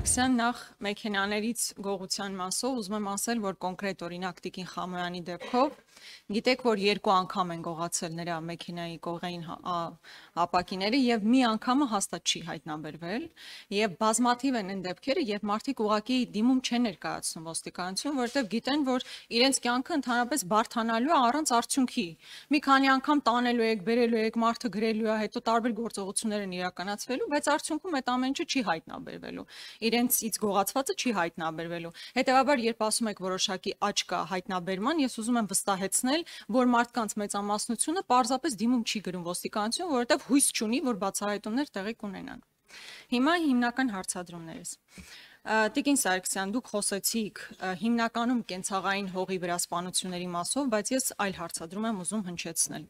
Սարգսյան, նախ մեքենաներից գողության մասով ուզում եմ ասել, որ կոնկրետ օրինակ Տիկին Խամոյանի դեպքով գիտեք, որ 2 անգամ են գողացել նրա մեքենայի կողային ապակիները եւ մի անգամը հաստատ չի հայտնաբերվել եւ բազմաթիվ են այն դեպքերը, երբ մարդիկ ուղղակի դիմում չեն ներկայացնում ոստիկանություն, որովհետեւ գիտեն, որ իրենց կյանքը ընդհանրապես բարթանալու է առանց արդյունքի։ Մի քանի անգամ տանելու եք, բերելու եք, մարդը գրելու է, հետո տարբեր գործողություններ են իրականացվելու, բայց արդյունքում այդ ամեն ինչը չի հայտնաբերվելու։ Իրենցից գողացվածը չի հայտնաբերվելու։ Հետևաբար, երբ ասում եք որոշակի աճ կա հայտնաբերման, ես ուզում եմ վստահեցնել, որ մարդկանց մեծամասնությունը պարզապես դիմում չի գրում ոստիկանություն, որովհետև հույս չունի, որ բացահայտումներ տեղի կունենան։ Հիմա հիմնական հարցադրումներս։ Տիկին Սարգսյան, դուք խոսեցիք հիմնականում կենցաղային հողի վրա սպանությունների մասով, բայց ես այլ հարցադրում եմ ուզում հնչեցնել։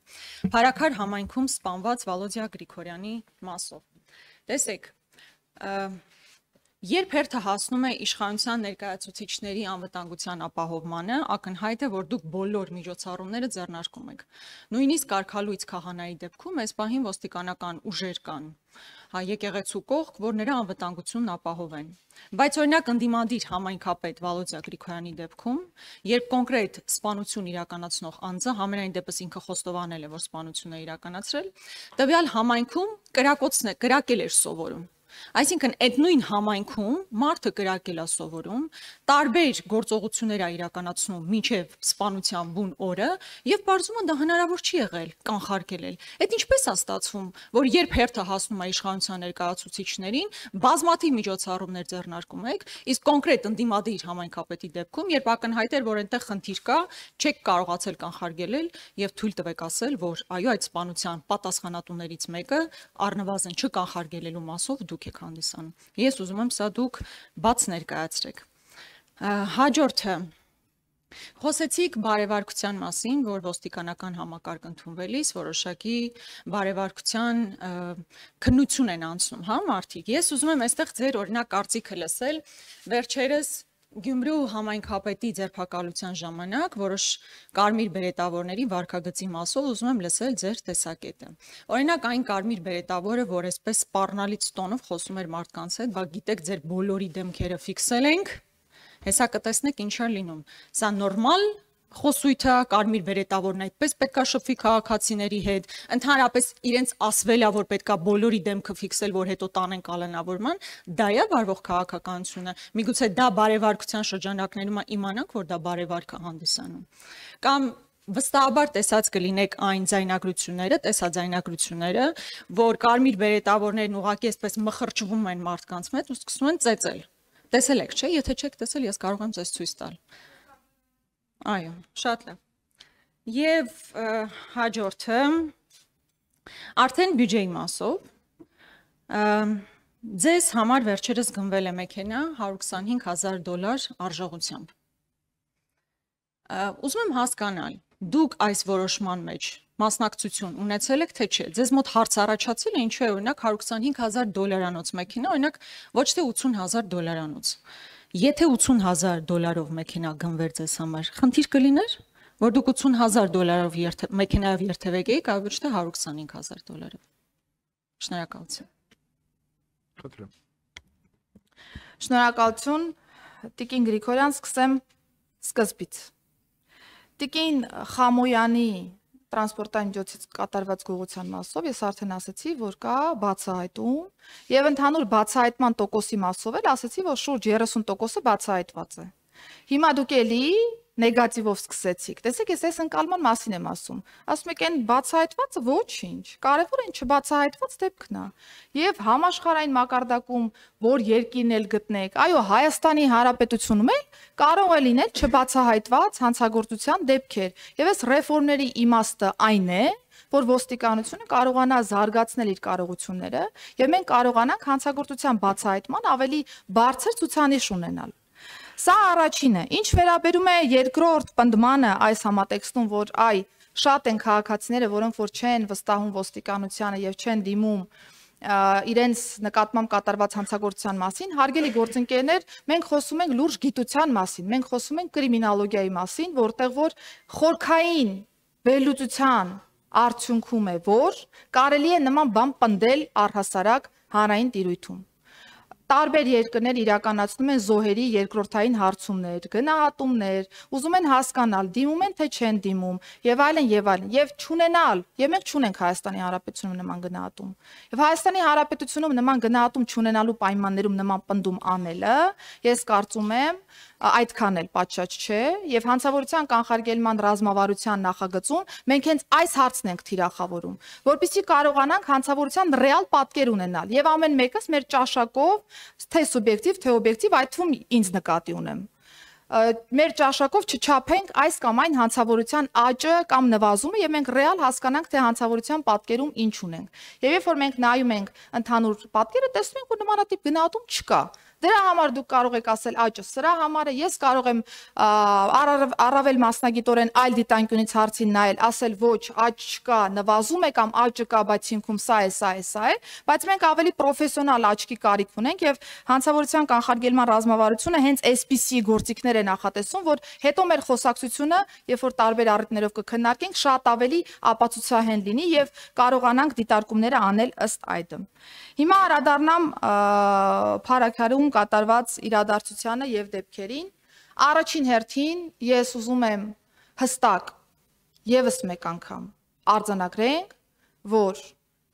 Փարաքար համայնքում սպանված Վալոդիա Գրիգորյանի մասով։ Տեսեք, երբ հերթը հասնում է իշխանության ներկայացուցիչների անվտանգության ապահովմանը, ակնհայտ է, որ դուք բոլոր միջոցառումները ձեռնարկում եք։ Նույնիսկ Կարգալույց քահանայի դեպքում այս պահին ոստիկանական ուժեր կան, եկեղեցու կողք, որ նրա անվտանգությունն ապահովեն։ Բայց օրինակ ընդդիմադիր համայնքապետ Վալոդիա Գրիգորյանի դեպքում, երբ կոնկրետ սպանություն իրականացնող անձը համենայն դեպս ինքը խոստովանել է, որ սպանություն է իրականացրել, տվյալ համայնքում կրակել էր սովորում։ Այսինքն այդ նույն համայնքում մարդը կրակել է սովորում, տարբեր գործողություններ է իրականացնում մինչև սպանության բուն օրը եւ բարձում դա հնարավոր չի եղել կանխարգելել։ Այդ ինչպես է ստացվում, որ երբ հերթը հասնում է իշխանության ներկայացուցիչներին, բազմաթիվ միջոցառումներ ձեռնարկում եք, իսկ կոնկրետ ընդդիմադիր համայնքապետի դեպքում, երբ ակնհայտ էր, որ այնտեղ խնդիր կա, չեք կարողացել կանխարգելել եւ թույլ տվեք ասել, որ այո, այդ սպանության պատասխանատուներից մեկը առնվազն չկանխարգելելու մասով դուք եք հանդիսանում։ Ես ուզում եմ սա դուք բաց ներկայացրեք։ Հաջորդը խոսեցիք բարևարկության մասին, որ ոստիկանական համակարգ ընդունվելիս որոշակի բարևարկության քննություն են անցնում, հա, մարդիկ։ Ես ուզում եմ այստեղ ձեր օրինակ կարծիքը լսել, վերջերս Գյումրու համայնքապետի ձերբակալության ժամանակ որոշ կարմիր բերետավորների վարքագծի մասով ուզում եմ լսել ձեր տեսակետը։ Օրինակ այն կարմիր բերետավորը, որ այսպես սպառնալից տոնով խոսում էր մարդկանց հետ, բա գիտեք ձեր բոլորի դեմքերը ֆիքսել ենք, հեսա կտեսնեք ինչ է լինում։ Սա նորմալ խոսույթ է, կարմիր բերետավորն այդպես պետքա շփվի քաղաքացիների հետ, ընդհանրապես իրենց ասվել է, որ պետքա բոլորի դեմքը ֆիքսել, որ հետո տանեն կալանավորման, դա է վարվող քաղաքականությունը։ Միգուցե դա բարևարկության շրջանակներում իմանանք, որ դա բարևարք է հանդիսանում։ Կամ վստահաբար տեսած կլինեք այն ձայնագրությունները, տեսաձայնագրությունները, որ կարմիր բերետավորներն ուղղակի այսպես մխրճվում են մարդկանց մեջ ու սկսում են ծեծել։ Տեսել եք, չէ՞, եթե չեք տեսել, ես կարող եմ ձեզ ցույց տալ։ Այո, շատ լավ։ Եվ հաջորդը արդեն բյուջեի մասով ձեզ համար վերջերս գնվել է մեքենա $125,000 արժողությամբ։ Ուզում եմ հասկանալ, դուք այս որոշման մեջ մասնակցություն ունեցել եք, թե չէ։ Ձեզ մոտ հարց առաջացել է, ինչու է օրինակ $125,000 մեքենա, օրինակ ոչ թե $80,000։ Եթե $80,000-ով մեքենա գնվեր ձեզ համար, խնդիր կլիներ, որ դուք $80,000 մեքենայով երթևեք եք, այլ ոչ թե $125,000։ Շնորհակալություն։ Խնդրեմ։ Շնորհակալություն, Տիկին Գրիգորյան, սկսեմ սկզբից։ Տիկին Խամոյանի տրանսպորտային միջոցից կատարված գողության մասով ես արդեն ասացի, որ կա բացահայտում եւ ընդհանուր բացահայտման տոկոսի մասով էլ ասացի, որ շուրջ 30%-ը բացահայտված է։ Հիմա դուք էլի նեգատիվով սկսեցիք։ Տեսեք, ես այս ընկալման մասին եմ ասում։ Ասում եք, այն բացահայտվածը ոչինչ, կարևորը այն չբացահայտված դեպքն է։ Եվ համաշխարհային մակարդակում որ երկիրն էլ գտնեք, այո, Հայաստանի Հանրապետությունում էլ կարող է լինել չբացահայտված հանցագործության դեպքեր։ Եվ այս ռեֆորմների իմաստը այն է, որ ոստիկանությունը կարողանա զարգացնել իր կարողությունները, եւ մենք կարողանանք հանցագործության բացահայտման ավելի բարձր ցուցանիշ ունենալ։ Սա առաջինը, ինչ վերաբերում է երկրորդ պնդմանը այս համատեքստում, որ շատ են քաղաքացիները, որոնք որ չեն վստահում ոստիկանությանը եւ չեն դիմում իրենց նկատմամբ կատարված հանցագործության մասին, հարգելի գործընկերներ, մենք խոսում ենք լուրջ գիտության մասին, մենք խոսում ենք կրիմինոլոգիայի մասին, որտեղ որ խորքային վերլուծության արդյունքում է, որ կարելի է նման բան պնդել առհասարակ հանրային տիրույթում։ Տարբեր երկրներ իրականացնում են զոհերի երկրորդային հարցումներ, գնահատումներ, ուզում են հասկանալ, դիմում են թե չեն դիմում, եւ այլն, եւ չունենալ, եւ մենք չունենք Հայաստանի Հանրապետությունում նման գնահատում։ Եվ Հայաստանի Հանրապետությունում նման գնահատում չունենալու պայմաններում նման պնդում անելը, ես կարծում եմ, այդքան էլ պատշաճ չէ, եւ հանցավորության կանխարգելման ռազմավարության նախագծում մենք հենց այս հարցն ենք թիրախավորում, որպեսզի կարողանանք հանցավորության ռեալ պատկեր ունենալ եւ ամեն մեկս մեր ճաշակով, թե սուբյեկտիվ, թե օբյեկտիվ, այդ թվում ինձ նկատի ունեմ, մեր ճաշակով չչափենք այս կամ այն հանցավորության աճը կամ նվազումը եւ մենք ռեալ հասկանանք թե հանցավորության պատկերում ինչ ունենք։ Եվ երբ որ մենք նայում ենք ընդհանուր պատկերը, տեսնում ենք, որ նմանատիպ գնահատում չկա։ Դրա համար դուք կարող եք ասել աճը սրա համար է, ես կարող եմ առավել մասնագիտորեն այլ դիտանկյունից հարցին նայել, ասել ոչ, աճ չկա, նվազում է կամ աճը կա, բայց ինքում սա է, բայց մենք ավելի պրոֆեսիոնալ աճքի կարիք ունենք եւ հանցավորության կանխարգելման ռազմավարությունը հենց այսպիսի գործիքներ է նախատեսում, որ հետո մեր խոսակցությունը, երբ որ տարբեր առիթներով կքննարկենք, շատ ավելի ապացուցահեն լինի եւ կարողանանք դիտարկումները անել ըստ այդմ։ Հիմա անդրադառնամ Փարաքարում կատարված իրադարձությանը եւ դեպքերին։ Առաջին հերթին ես ուզում եմ հստակ եւս մեկ անգամ արձանագրենք, որ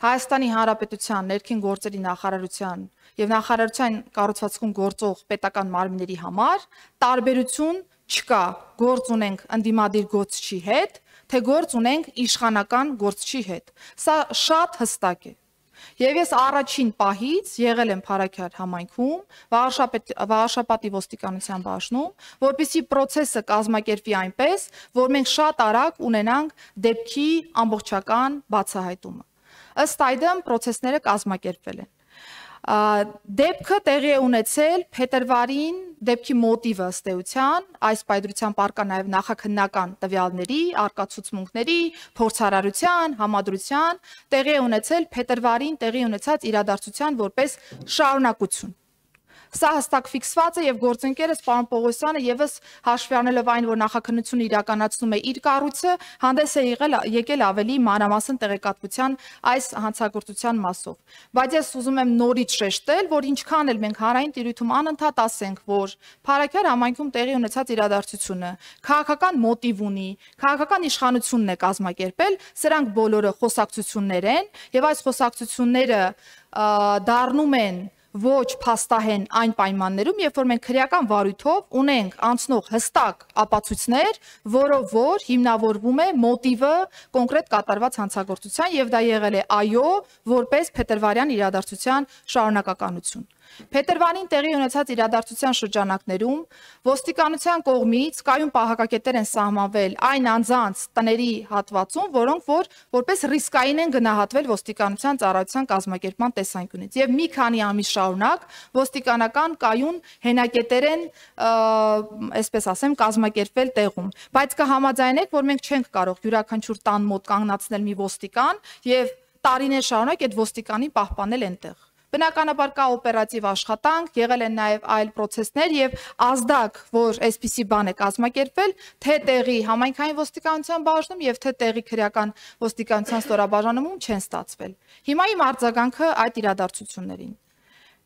Հայաստանի Հանրապետության ներքին գործերի նախարարության եւ նախարարության կառուցվածքում գործող պետական մարմինների համար տարբերություն չկա։ Գործ ունենք ընդդիմադիր գործչի հետ, թե գործ ունենք իշխանական գործչի հետ։ Սա շատ հստակ է։ Եվ ես առաջին պահից եղել եմ Փարաքար համայնքում, Վաղարշապատի ոստիկանության բաժնում, որպեսզի process-ը կազմակերպվի այնպես, որ մենք շատ արագ ունենանք դեպքի ամբողջական բացահայտումը։ Ըստ այդմ process-ները կազմակերպվել են։ Դեպքը տեղի է ունեցել փետրվարին, դեպքի մոտիվը ըստ էության, այս պայծրության պարկա նաև նախաքննական տվյալների, արկածուցմունքների, փորձարարության, համադրության, տեղի է ունեցել փետրվարին տեղի ունեցած իրադարձության որպես շարունակություն։ Սա հստակ ֆիքսված է եւ գործընկերս պարոն Պողոսյանը եւս հաշվի առնելով այն, որ նախաքննությունը իրականացնում է իր կառույցը, հանդես է եկել ավելի մանրամասն տեղեկատվության այս հանցագործության մասով։ Բայց ես ուզում եմ նորից շեշտել, որ ինչքան էլ մենք հանրային տիրույթում անընդհատ ասենք, որ Փարաքար համայնքում տեղի ունեցած իրադարձությունը քաղաքական մոտիվ ունի, քաղաքական իշխանությունն է կազմակերպել, սրանք բոլորը խոսակցություններ են եւ այս խոսակցությունները դառնում են ոչ փաստահեն այն պայմաններում, երբ որ մենք քրեական վարույթով ունենք անցնող հստակ ապացույցներ, որով որ հիմնավորվում է մոտիվը կոնկրետ կատարված հանցագործության եւ դա եղել է այո, որպես փետրվարյան իրադարձության շարունակականություն։ Փետրվարին տեղի ունեցած իրադարձության շրջանակներում ոստիկանության կողմից կայուն պահակակետեր են սահմանվել այն անձանց տների հատվածում, որոնք որպես ռիսկային են գնահատվել ոստիկանության ծառայության կազմակերպման տեսանկյունից եւ մի քանի ամիս շարունակ ոստիկանական կայուն հենակետեր են, այսպես ասեմ, կազմակերպվել տեղում, բայց կհամաձայնեք, որ մենք չենք կարող յուրաքանչյուր տան մոտ կանգնացնել մի ոստիկան եւ տարիներ շարունակ այդ ոստիկանին պահպանել այնտեղ։ Բնականաբար կա օպերատիվ աշխատանք, եղել են նաև այլ process-ներ եւ ազդակ, որ այսպիսի բան է կազմակերպվել, թե տեղի համայնքային ոստիկանության բաժնում եւ թե տեղի քրեական ոստիկանության ստորաբաժանում չեն ստացվել։ Հիմա իմ արձագանքը այդ իրադարձություններին։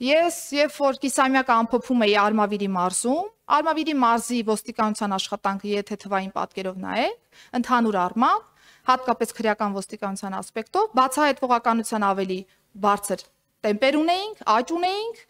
Ես երբ որ կիսամյակը ամփոփում էի Արմավիրի մարզում, Արմավիրի մարզի ոստիկանության աշխատանքը եթե թվային պատկերով նայեք, ընդհանուր առմամբ, հատկապես քրեական ոստիկանության ասպեկտով, բացահայտվողականության ավելի բարձր տեմպեր ունեինք, աճ ունեինք,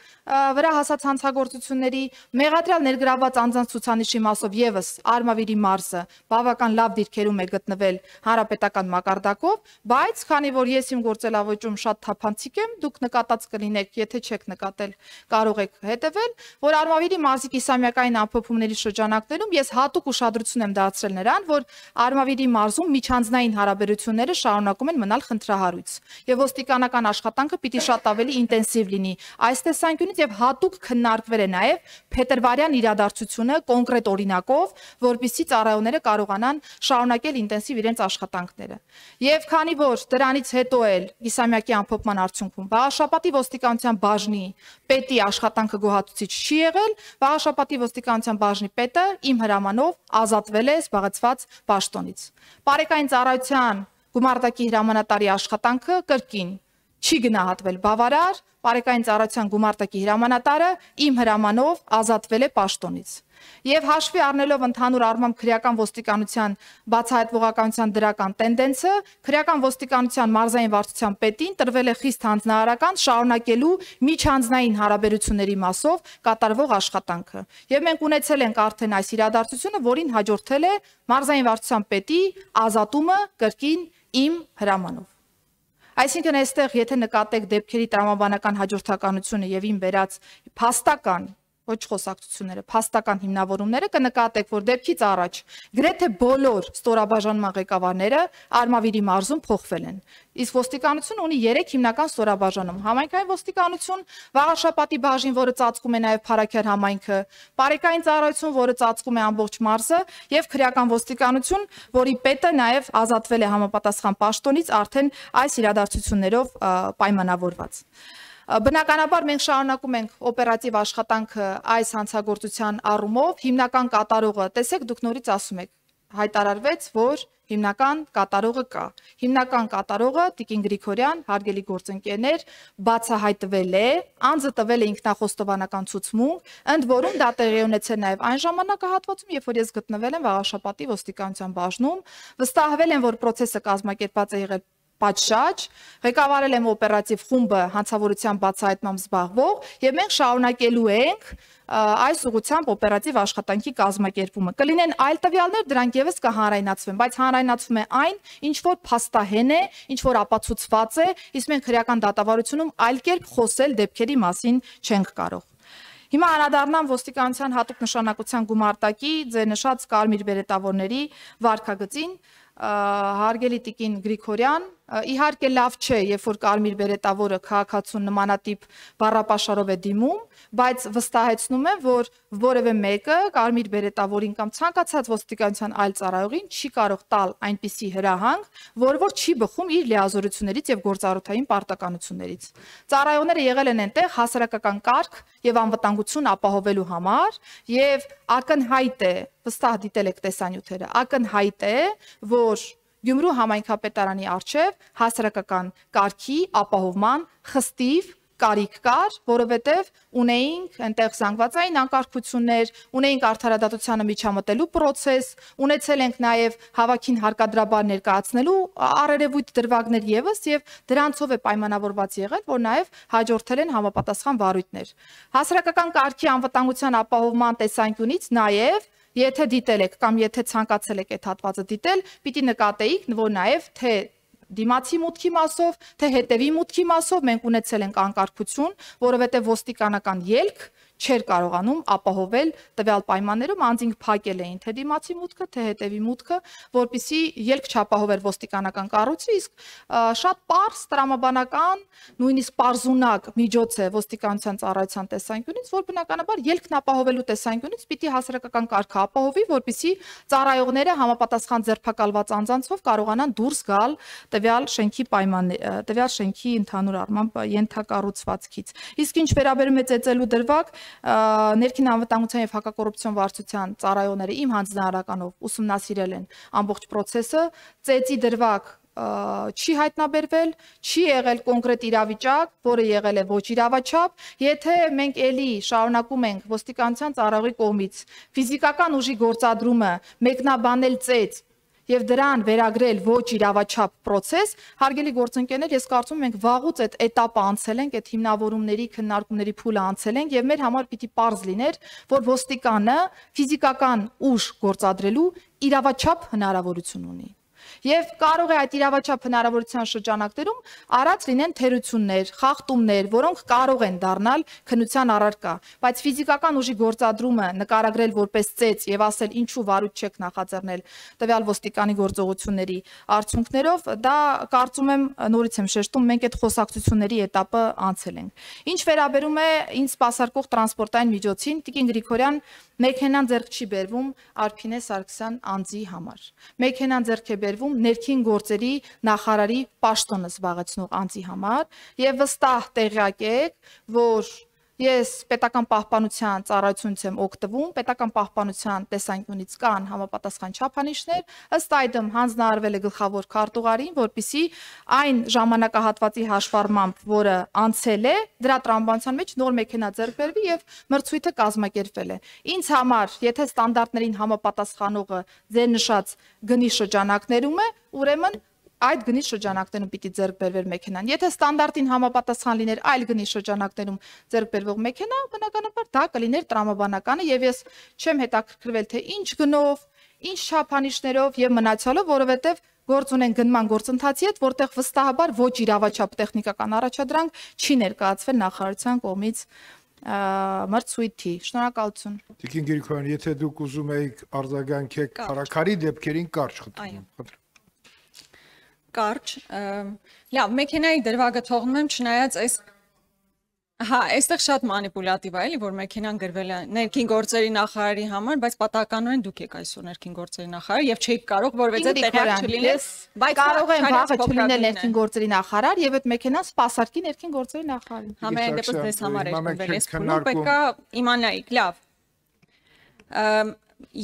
վրա հասած հանցագործությունների մեղադրյալ ներգրավված անձանց ցուցանիշի մասով եւս Արմավիրի մարզը բավական լավ դիրքերում է գտնվել հանրապետական մակարդակով, բայց քանի որ ես իմ գործելավոճում շատ թափանցիկ եմ, դուք նկատած կլինեք, եթե չեք նկատել, կարող եք հետևել, որ Արմավիրի մարզի կիսամյակային ամփոփումների շրջանակներում ես հատուկ ուշադրություն եմ դարձրել նրան, որ Արմավիրի մարզում միջանձնային հարաբերությունները շարունակում են մնալ խնդրահարույց եւ ոստիկանական աշխատանքը պիտի շատ ավելի ինտենսիվ լինի այս տեսանկյունից եւ հատուկ քննարկվել է նաեւ փետրվարյան իրադարձությունը կոնկրետ օրինակով, որպեսզի ծառայողները կարողանան շարունակել ինտենսիվ իրենց աշխատանքները։ Եվ քանի որ դրանից հետո էլ կիսամյակի ամփոփման արդյունքում Վաղարշապատի ոստիկանության բաժնի պետի աշխատանքը գոհացուցիչ չի եղել, Վաղարշապատի ոստիկանության բաժնի պետը իմ հրամանով ազատվել է զբաղեցված պաշտոնից։ Բարեկային ծառայության գումարտակի հրամանատարի աշխատանքը կրկին չի գնահատվել բավարար, բարեկային ծառայության գումարտակի հրամանատարը իմ հրամանով ազատվել է պաշտոնից։ Եվ հաշվի առնելով ընդհանուր առմամբ քրեական ոստիկանության բացահայտվողականության դրական տենդենսը, քրեական ոստիկանության մարզային վարչության պետին տրվել է խիստ հանձնարարական շարունակելու միջանձնային հարաբերությունների մասով կատարվող աշխատանքը։ Եվ մենք ունեցել ենք արդեն այս իրադարձությունը, որին հաջորդել է մարզային վարչության պետի ազատումը կրկին իմ հրամանով։ Այսինքն այստեղ եթե նկատեք դեպքերի տրամաբանական հաջորդականությունը եւ իմ վերած փաստական ոչ խոսակցությունները, փաստական հիմնավորումները կնկատեք, որ դեպքից առաջ գրեթե բոլոր ստորաբաժանման ղեկավարները Արմավիրի մարզում փոխվել են։ Իսկ ոստիկանությունը ունի 3 հիմնական ստորաբաժանում՝ համայնքային ոստիկանություն, Վաղաշապատի բաժին, որը ծածկում է նաև Փարաքյար համայնքը, բարեկային ծառայություն, որը ծածկում է ամբողջ մարզը, եւ քրեական ոստիկանություն, որի պետը նաև ազատվել է համապատասխան պաշտոնից արդեն այս իրադարձություններով պայմանավորված։ Բնականաբար մենք շարունակում ենք օպերատիվ աշխատանքը այս հանցագործության առումով, հիմնական կատարողը, տեսեք դուք նորից ասում եք, հայտարարվեց, որ հիմնական կատարողը կա։ Հիմնական կատարողը Տիկին Գրիգորյան, հարգելի գործընկերներ, բացահայտվել է, անձը տվել է ինքնախոստովանական ցուցմունք, ընդ որում դա տեղի ունեցել նաև այն ժամանակահատվածում, երբ որ ես գտնվել եմ Վաղաշապատի ոստիկանության բաժնում, վստահվել եմ, որ process-ը կազմակերպված է եղել պատշաճ, ղեկավարել եմ օպերատիվ խումբը հանցավորության բացահայտմամբ զբաղվող եւ մենք շարունակելու ենք այս ուղղությամբ օպերատիվ աշխատանքի կազմակերպումը։ Կլինեն այլ տվյալներ, դրանք եւս կհանրայնացվեն, բայց հանրայնացվում է այն, ինչ որ փաստահեն է, ինչ որ ապացուցված է, իսկ մենք քրեական դատավարությունում այլ կերպ խոսել դեպքերի մասին չենք կարող։ Հիմա անդրադառնամ ոստիկանության հատուկ նշանակության գումարտակի ձեր նշած կարմիր բերետավորների վարքագծին, հարգելի Տիկին Գրիգորյան, իհարկե լավ չէ, երբ որ կարմիր բերետավորը քաղաքացուն նմանատիպ բառապաշարով է դիմում, բայց վստահեցնում եմ, որ որևէ մեկը կարմիր բերետավորին կամ ցանկացած ոստիկանության այլ ծառայողին չի կարող տալ այնպիսի հրահանգ, որը որ չի բխում իր լիազորություններից եւ գործառութային պարտականություններից։ Ծառայողները եղել են այնտեղ հասարակական կարգ եւ անվտանգություն ապահովելու համար եւ ակնհայտ է, վստահ դիտել եք տեսանյութերը, ակնհայտ է, որ Գյումրու համայնքապետարանի առջև հասարակական կարգի ապահովման խստիվ կարիք կար, որովհետև ունեինք այնտեղ զանգվածային անկարգություններ, ունեինք արդարադատությանը միջամտելու process, ունեցել ենք նաև հավաքին հարկադրաբար ներկայացնելու առերևույթ դրվագներ եւս եւ դրանցով է պայմանավորված եղել, որ նաև հաջորդել են համապատասխան վարույթներ։ Հասարակական կարգի անվտանգության ապահովման տեսանկյունից նաև եթե դիտել եք կամ եթե ցանկացել եք այդ հատվածը դիտել, պիտի նկատեիք, որ նաև թե դիմացի մուտքի մասով, թե հետևի մուտքի մասով մենք ունեցել ենք անկարգություն, որովհետև ոստիկանական ելք չէր կարողանում ապահովել տվյալ պայմաններում, անձինք փակել էին թե դիմացի մուտքը, թե հետևի մուտքը, որպեսզի ելք չապահովեր ոստիկանական կառույցը, իսկ շատ պարզ տրամաբանական, նույնիսկ պարզունակ միջոց է ոստիկանության ծառայության տեսանկյունից, որ բնականաբար ելքն ապահովելու տեսանկյունից պիտի հասարակական կարգը ապահովի, որպեսզի ծառայողները համապատասխան ձերբակալված անձանցով կարողանան դուրս գալ տվյալ շենքի ընդհանուր առմամբ ենթակառուցվածքից։ Իսկ ինչ վերաբերում է ծեծելու դրվագ, ներքին անվտանգության եւ հակակոռուպցիոն վարչության ծառայողները իմ հանձնարարականով ուսումնասիրել են ամբողջ process-ը, ծեծի դրվագ չի հայտնաբերվել, չի եղել կոնկրետ իրավիճակ, որը եղել է ոչ իրավաչափ, եթե մենք էլի շարունակում ենք ոստիկանության ծառայողի կողմից ֆիզիկական ուժի գործադրումը մեկնաբանել ծեծ եւ դրան վերագրել ոչ իրավաչափ process, հարգելի գործընկերներ, ես կարծում եմ մենք վաղուց այդ этаպը անցել ենք, այդ հիմնավորումների, քննարկումների փուլը անցել ենք եւ մեր համար պիտի պարզ լիներ, որ ոստիկանը ֆիզիկական ուժ գործադրելու իրավաչափ հնարավորություն ունի։ Եվ կարող է այդ իրավաչափ հնարավորության շրջանակներում առած լինեն թերություններ, խախտումներ, որոնք կարող են դառնալ քննության առարկա, բայց ֆիզիկական ուժի գործադրումը նկարագրել որպես ծեծ եւ ասել ինչու վարույթ չեք նախաձեռնել տվյալ ոստիկանի գործողությունների արդյունքներով, դա կարծում եմ նորից եմ շեշտում, մենք այդ խոսակցությունների этаպը անցել ենք։ Ինչ վերաբերում է ինձ սպասարկող տրանսպորտային միջոցին, Տիկին Գրիգորյան, մեքենան ձեռք չի բերվում Արփինե Սարգսյան անձի համար։ Մեքենան ձեռք է բերվում ներքին գործերի նախարարի պաշտոնը զբաղեցնող անձի համար եւ վստահ տեղյակ եք, որ Ես պետական պահպանության ծառայությունից եմ օգտվում, պետական պահպանության տեսանկյունից կան համապատասխան չափանիշներ, ըստ այդմ հանձնարարվել է գլխավոր քարտուղարին, որպեսզի այն ժամանակահատվածի հաշվառմամբ, որը անցել է, դրա տրամաբանության մեջ նոր մեքենա ձեռք բերվի եւ մրցույթը կազմակերպվել է։ Ինձ համար, եթե ստանդարտներին համապատասխանողը ձեր նշած գնի շրջանակներում է, ուրեմն այդ գնի շրջանակներում պիտի ձեռք բերվեր մեքենան։ Եթե ստանդարտին համապատասխան լիներ այլ գնի շրջանակներում ձեռք բերվող մեքենա, բնականաբար դա կլիներ տրամաբանականը եւ ես չեմ հետաքրքրվել թե ինչ գնով, ինչ չափանիշներով եւ մնացյալով, որովհետեւ գործ ունեն գնման գործընթացի հետ, որտեղ վստահաբար ոչ իրավաչափ տեխնիկական առաջադրանք չի ներկայացվել նախարարության կողմից մրցույթի։ Շնորհակալություն։ Տիկին Գրիգորյան, եթե դուք ուզում եք արձագանքեք քարաքարի դեպքերին կարճ խնդրում։ Կարճ, լավ, մեքենայի դրվագը թողնում եմ, չնայած այս այստեղ շատ մանիպուլատիվ է, էլի, որ մեքենան գրվել է ներքին գործերի նախարարի համար, բայց պատահականորեն դուք եք այսօր ներքին գործերի նախարար եւ չեք կարող, որովհետեւ տեղյակ չլինես, բայց կարող եմ վաղը չլինել ներքին գործերի նախարար եւ այդ մեքենան սպասարկի ներքին գործերի նախարարին։ Համենայն դեպս դες համար է գնվել, ես պետք է իմանայիք, լավ։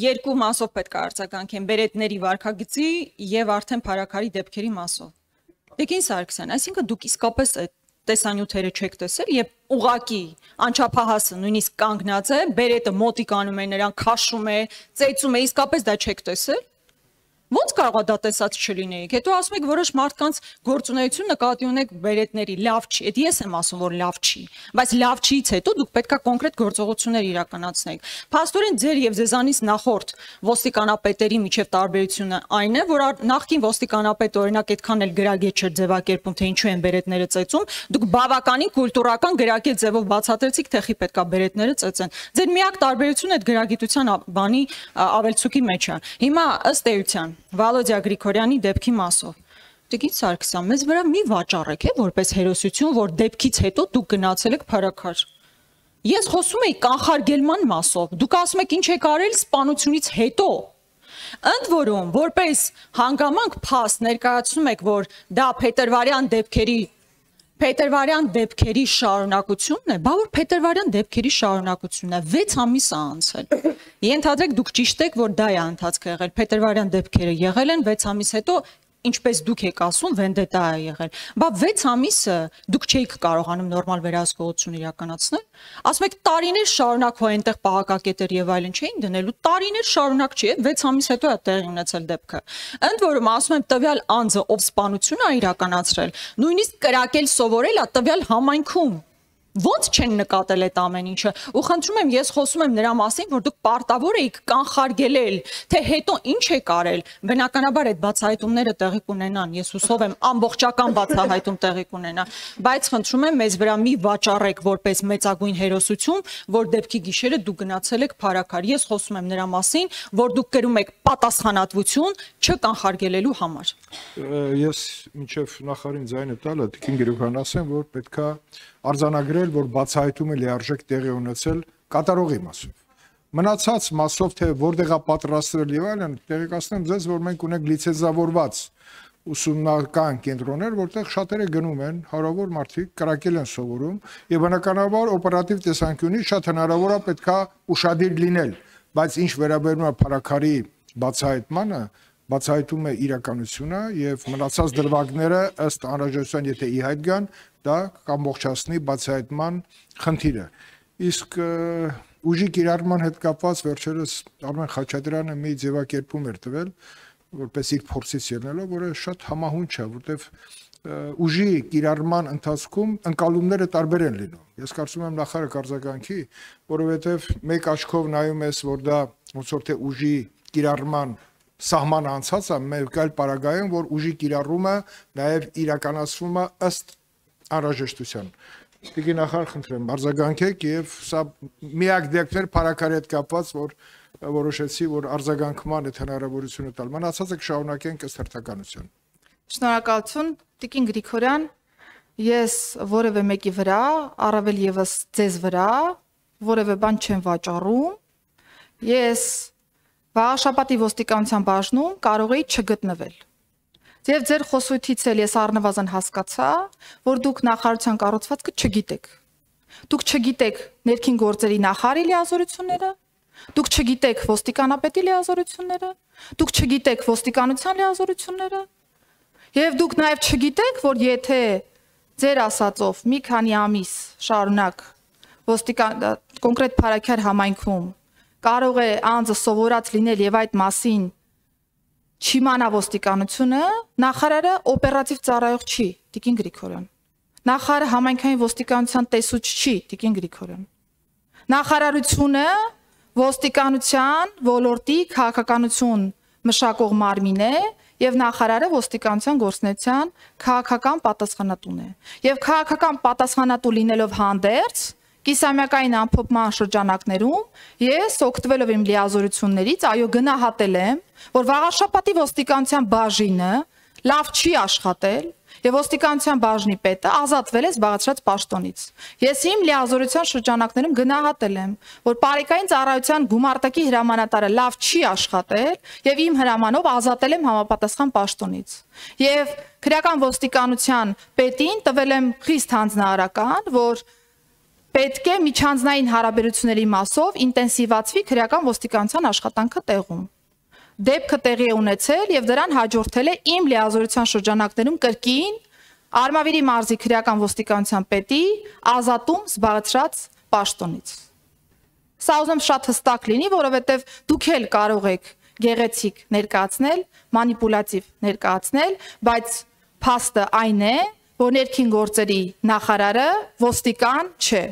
Երկու մասով պետք է արձագանքեն բերետների վարքագծի եւ արդեն փարաքարի դեպքերի մասով։ Տիկին Սարգսյան, այսինքն դուք իսկապես այդ տեսանյութերը չեք տեսել եւ ուղակի անչափահասը նույնիսկ կանգնած է, բերետը մոտիկ անում է նրան, քաշում է, ծեծում է, իսկապես դա չեք տեսել։ Ոնց կարող է դա տեսած չլինեիք։ Հետո ասում եք որոշ մարդկանց գործունեություն նկատի ունեք բերետների, լավ չի։ Այդ ես եմ ասում, որ լավ չի, բայց լավ չից հետո դուք պետք է կոնկրետ գործողություններ իրականացնեիք։ Փաստորեն ձեր եւ ձեզանից նախորդ ոստիկանապետերի միջև տարբերությունը այն է, որ նախկին ոստիկանապետը օրինակ այդքան էլ գրագետ չէր ձևակերպում, թե ինչու են բերետները ծեծում, դուք բավականին կուլտուրական գրագետ ձևով բացատրեցիք, թե խի պետքա բերետները ծեծեն։ Ձեր միակ տարբերությունը այդ գրագիտության բանի ավելցուկի մեջ է։ Հիմա ըստ էության Վալոդիա Գրիգորյանի դեպքի մասով։ Տիկին Սարգսյան, մեզ վրա մի վաճառեք, որպես հերոսություն, որ դեպքից հետո դուք գնացել եք փարաքար։ Ես խոսում եի կանխարգելման մասով։ Դուք ասում եք ինչ եք արել սպանությունից հետո։ Ընդ որում, որպես հանգամանք փաստ ներկայացնում եք, որ դա Փետրվարյան դեպքերի շարունակությունն է, բա որ Փետրվարյան դեպքերի շարունակությունն է, 6 ամիս է անցել։ Ենթադրեք դուք ճիշտ եք, որ դա է ընթացքը եղել, Փետրվարյան դեպքերը եղել են 6 ամիս հետո, ինչպես դուք եք ասում, վենդետա է եղել։ Բա 6 ամիսը դուք չէիք կարողանում նորմալ վերահսկողություն իրականացնել։ Ասում եք տարիներ շարունակ հո այնտեղ պահակակետեր եւ այլն չէին դնելու, տարիներ շարունակ չի, 6 ամիս հետո է տեղի ունեցել դեպքը։ Ընդ որում ասում եմ տվյալ անձը, ով սպանություն է իրականացրել, նույնիսկ կրակել սովորել է տվյալ համայնքում։ Ոնց չեն նկատել այդ ամեն ինչը, ու խնդրում եմ, ես խոսում եմ նրա մասին, որ դուք պարտավոր եք կանխարգելել, թե հետո ինչ եք արել, բնականաբար այդ բացահայտումները տեղի կունենան, ես հուսով եմ ամբողջական բացահայտում տեղի կունենա, բայց խնդրում եմ մեզ վրա մի վաճառեք որպես մեծագույն հերոսություն, որ դեպքի գիշերը դուք գնացել եք փարաքար, ես խոսում եմ նրա մասին, որ դուք կրում եք պատասխանատվություն չկանխարգելելու համար։ Ես մինչև նախարարին ձայնը տալը Տիկին Գրիգորյան ասեմ, որ պետքա արձանագրել, որ բացահայտումը լիարժեք տեղի ունեցել կատարողի մասով։ Մնացած մասով, թե որտեղ է պատրաստվել եւ այլն, տեղեկացնեմ ձեզ, որ մենք ունենք լիցենզավորված ուսումնական կենտրոններ, որտեղ շատերը գնում են, հարավոր մարդիկ կրակել են սովորում, եւ բնականաբար օպերատիվ տեսանկյունից շատ հնարավոր է պետքա ուշադիր լինել, բայց ինչ վերաբերում է փարաքարի բացահայտմանը, բացահայտում է իրականությունը եւ մնացած դրվագները ըստ անհրաժեշտության եթե ի հայտ գան, դա կամբողջացնի բացահայտման խնդիրը։ Իսկ ուժի կիրառման հետ կապված վերջերս Արմեն Խաչատրյանը մի ձևակերպում էր տվել, որպես իր փորձից ելնելով, որը շատ համահունչ է, որտեղ ուժի կիրառման ընթացքում ընկալումները տարբեր են լինում։ Ես կարծում եմ նախարարը կարձագանքի, որովհետեւ մեկ աչքով նայում ես, որ դա ոնց որ թե ուժի կիրառման սահման անցած է, մեկ այլ պարագայում, որ ուժի կիրառումը նաև իրականացվում է ըստ անհրաժեշտության։ Տիկին նախարար, խնդրեմ, արձագանքեք եւ սա միակ դեպքն էր փարաքարի հետ կապված, որ որոշեցի, որ արձագանքման այդ հնարավորությունը տալ։ Մնացածը կշարունակենք ըստ հերթականության։ Շնորհակալություն, Տիկին Գրիգորյան, ես որևէ մեկի վրա, առավել եւս ձեզ վրա, որևէ բան չեմ վաճառում։ Ես Վաղաշաբաթի ոստիկանության բաժնում կարող էի չգտնվել։ Եվ ձեր խոսույթից էլ ես առնվազն հասկացա, որ դուք նախարարության կառուցվածքը չգիտեք։ Դուք չգիտեք ներքին գործերի նախարարի լիազորությունները, դուք չգիտեք ոստիկանապետի լիազորությունները, դուք չգիտեք ոստիկանության լիազորությունները, եւ դուք նաեւ չգիտեք, որ եթե ձեր ասածով մի քանի ամիս շարունակ կոնկրետ Փարաքյար համայնքում կարող է անձը սովորած լինել եւ այդ մասին չիմանա ոստիկանությունը, նախարարը օպերատիվ ծառայող չի, Տիկին Գրիգորյան։ Նախարարը համայնքային ոստիկանության տեսուչ չի, Տիկին Գրիգորյան։ Նախարարությունը ոստիկանության ոլորտի քաղաքականություն մշակող մարմին է եւ նախարարը ոստիկանության գործունեության քաղաքական պատասխանատուն է։ Եվ քաղաքական պատասխանատու լինելով հանդերձ կիսամյակային ամփոփման շրջանակներում ես օգտվելով իմ լիազորություններից, այո, գնահատել եմ, որ վաղարշապատի ոստիկանության բաժինը լավ չի աշխատել եւ ոստիկանության բաժնի պետը ազատվել է զբաղեցրած պաշտոնից։ Ես իմ լիազորության շրջանակներում գնահատել եմ, որ բարեկային ծառայության գումարտակի հրամանատարը լավ չի աշխատել եւ իմ հրամանով ազատել եմ համապատասխան պաշտոնից։ Եվ քրեական ոստիկանության պետին տվել եմ խիստ հանձնարարական, որ պետք է միջանձնային հարաբերությունների մասով ինտենսիվացվի քրեական ոստիկանության աշխատանքը տեղում։ Դեպքը տեղի է ունեցել եւ դրան հաջորդել է իմ լիազորության շրջանակներում կրկին Արմավիրի մարզի քրեական ոստիկանության պետի ազատում զբաղեցրած պաշտոնից։ Սա ուզում շատ հստակ լինի, որովհետեւ դուք էլ կարող եք գեղեցիկ ներկայացնել, մանիպուլատիվ ներկայացնել, բայց փաստը այն է, որ ներքին գործերի նախարարը ոստիկան չէ։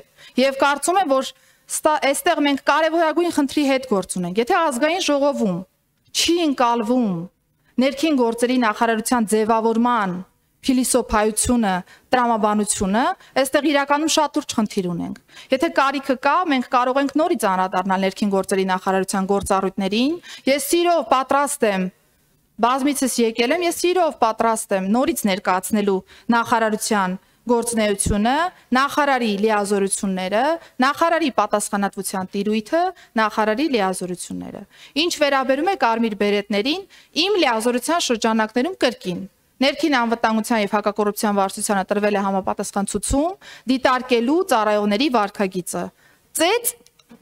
Եվ կարծում եմ, որ այստեղ մենք կարևորագույն խնդրի հետ գործ ունենք։ Եթե ազգային ժողովում չի ընկալվում ներքին գործերի նախարարության ձևավորման փիլիսոփայությունը, տրամաբանությունը, այստեղ իրականում շատ ուրջ խնդիր ունենք։ Եթե կարիքը կա, մենք կարող ենք նորից անդրադառնալ ներքին գործերի նախարարության գործառույթներին։ Ես սիրով պատրաստ եմ, բազմիցս եկել եմ, ես սիրով պատրաստ եմ նորից ներկայացնելու նախարարության գործունեությունը, նախարարի լիազորությունները, նախարարի պատասխանատվության տիրույթը, նախարարի լիազորությունները։ Ինչ վերաբերում է կարմիր բերետներին, իմ լիազորության շրջանակներում կրկին ներքին անվտանգության եւ հակակոռուպցիոն վարչությանը տրվել է համապատասխան ցուցում դիտարկելու ծառայողների վարքագիծը։ Ծեծ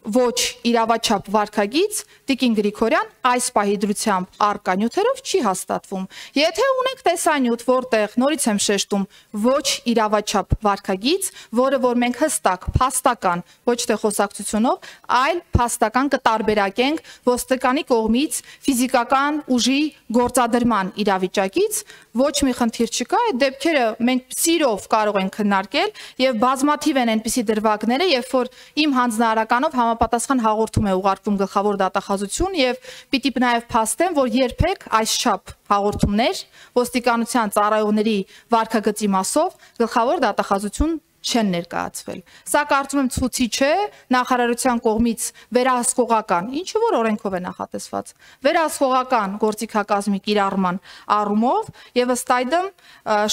ոչ իրավաչափ վարքագիծ Տիկին Գրիգորյան այս պահի դրությամբ առկա նյութերով չի հաստատվում։ Եթե ունենք տեսանյութ, որտեղ նորից եմ շեշտում, ոչ իրավաչափ վարքագիծ, որը որ մենք հստակ փաստական, ոչ թե խոսակցությունով, այլ փաստական կտարբերակենք ոստիկանի կողմից ֆիզիկական ուժի գործադրման իրավիճակից, ոչ մի խնդիր չկա, այդ դեպքերը մենք սիրով կարող ենք քննարկել եւ բազմաթիվ են այնպիսի դրվագները, երբ որ իմ հանձնարարականով համապատասխան հաղորդում է ուղարկվում գլխավոր դատախազություն եւ պիտի նաեւ փաստեմ, որ երբեք այսչափ հաղորդումներ ոստիկանության ծառայողների վարքագծի մասով գլխավոր դատախազություն չեն ներկայացվել։ Սա կարծում եմ ցուցիչ է նախարարության կողմից վերահսկողական, ինչը որ օրենքով է նախատեսված, վերահսկողական գործիքակազմի կիրառման առումով եւ ըստ այդմ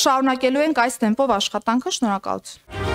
շարունակելու ենք այս տեմպով աշխատանքը։ Շնորհակալություն։